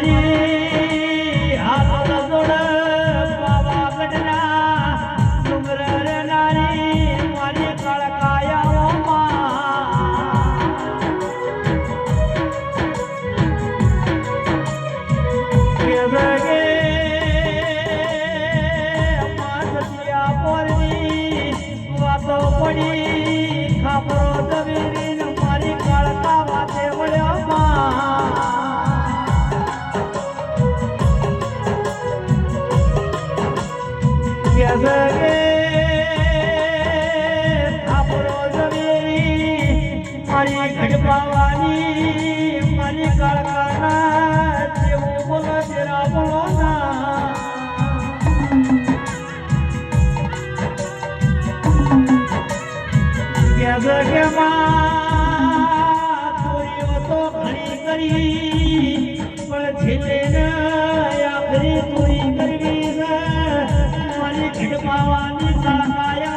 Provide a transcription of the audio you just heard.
મારી હાથ જોડ પાવાગઢના ડુંગર રે નારી મારી પડી ખાપરો દવીને મારી કાળકા વાતે વળ્યા ખાપરો દવીની મારી ગઢપાવાની મારી કાળકાના જેવું બોલો તેરા બોલો ના ચોરીઓ તો ઘણી કરી પણ છેલ્લે આખરી ચોરી કરવી મારી ઘડપાવાની કાળકાયા